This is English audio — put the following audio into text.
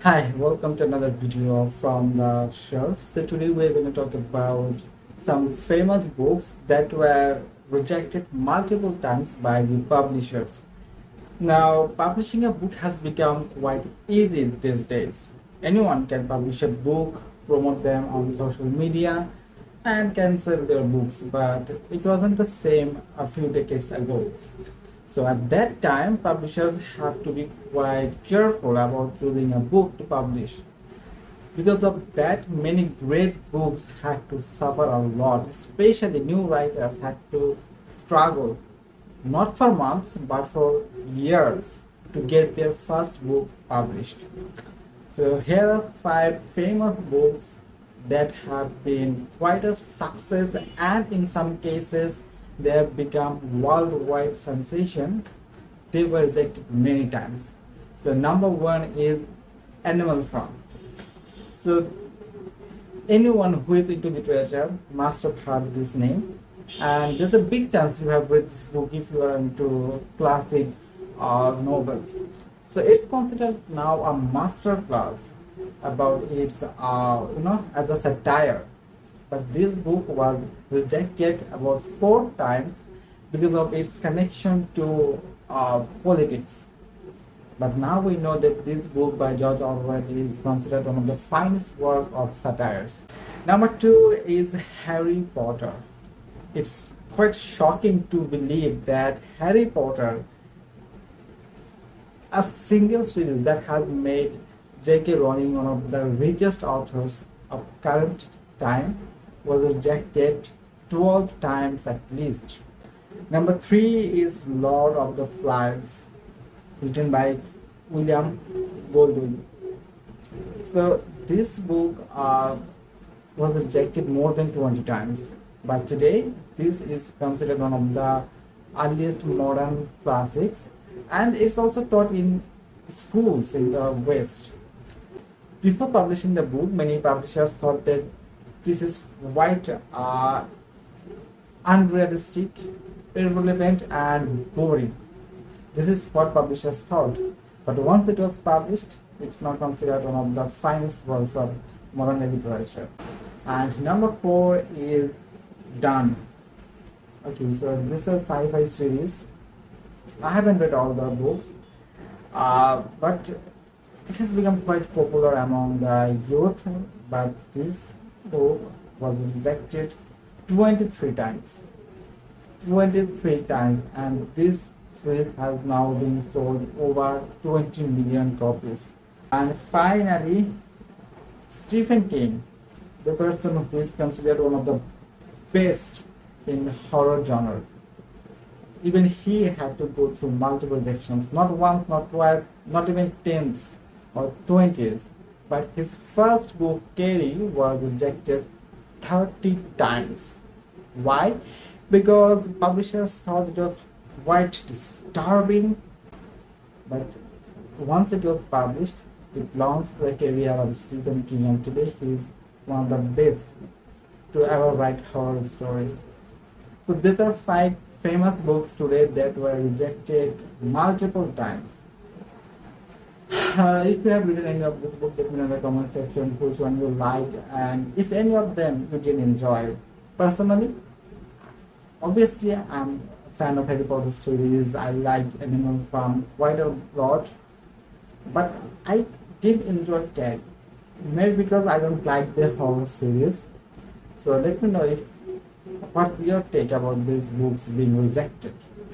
Hi, welcome to another video from the shelf. So today we're going to talk about some famous books that were rejected multiple times by the publishers. Now, publishing a book has become quite easy these days. Anyone can publish a book, promote them on social media, and can sell their books, but it wasn't the same a few decades ago. So at that time, publishers have to be quite careful about choosing a book to publish. Because of that, many great books had to suffer a lot, especially new writers had to struggle not for months but for years to get their first book published. So here are five famous books that have been quite a success, and in some cases they have become worldwide sensation. They were rejected many times. So number one is Animal Farm. So anyone who is into literature must have heard this name, and there's a big chance you have read this book if you are into classic novels. So it's considered now a master class about its as a satire. But this book was rejected about 4 times because of its connection to politics. But now we know that this book by George Orwell is considered one of the finest work of satires. Number two is Harry Potter. It's quite shocking to believe that Harry Potter, a single series that has made J.K. Rowling one of the richest authors of current time, was rejected 12 times at least. Number three is Lord of the Flies, written by William Golding. So this book was rejected more than 20 times, but today this is considered one of the earliest modern classics, and it's also taught in schools in the West. Before publishing the book, many publishers thought that this is quite unrealistic, irrelevant, and boring. This is what publishers thought. But once it was published, it's now considered one of the finest works of modern literature. And number four is Done. Okay, so this is a sci-fi series. I haven't read all the books, but it has become quite popular among the youth. But this book was rejected 23 times. 23 times, and this series has now been sold over 20 million copies. And finally, Stephen King, the person who is considered one of the best in horror genre. Even he had to go through multiple rejections, not once, not twice, not even tens or 20s. But his first book, Carrie, was rejected 30 times. Why? Because publishers thought it was quite disturbing. But once it was published, it launched the career of Stephen King, and today he is one of the best to ever write horror stories. So these are five famous books today that were rejected multiple times. If you have read any of this book, let me know in the comment section which one you liked, and if any of them you did enjoy. Personally, obviously I'm a fan of Harry Potter series. I liked Animal Farm quite a lot, but I did enjoy Cat. Maybe because I don't like the horror series. So let me know if what's your take about these books being rejected.